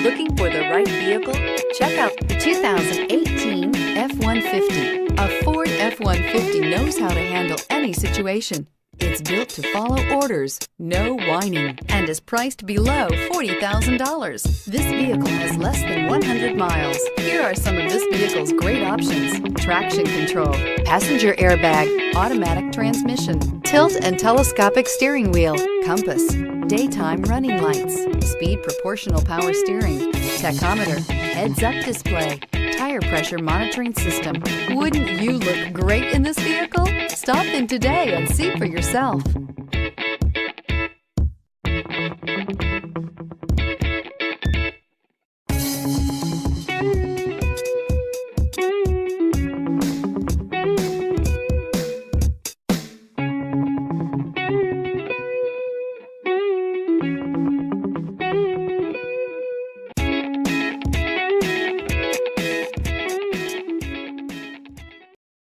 Looking for the right vehicle? Check out the 2018 F-150. A Ford F-150 knows how to handle any situation. It's built to follow orders, no whining, and is priced below $40,000. This vehicle has less than 100 miles. Here are some of this vehicle's great options: traction control, passenger airbag, automatic transmission, tilt and telescopic steering wheel, compass, daytime running lights, speed proportional power steering, tachometer, heads-up display, tire pressure monitoring system. Wouldn't you look great in this vehicle? Stop in today and see for yourself.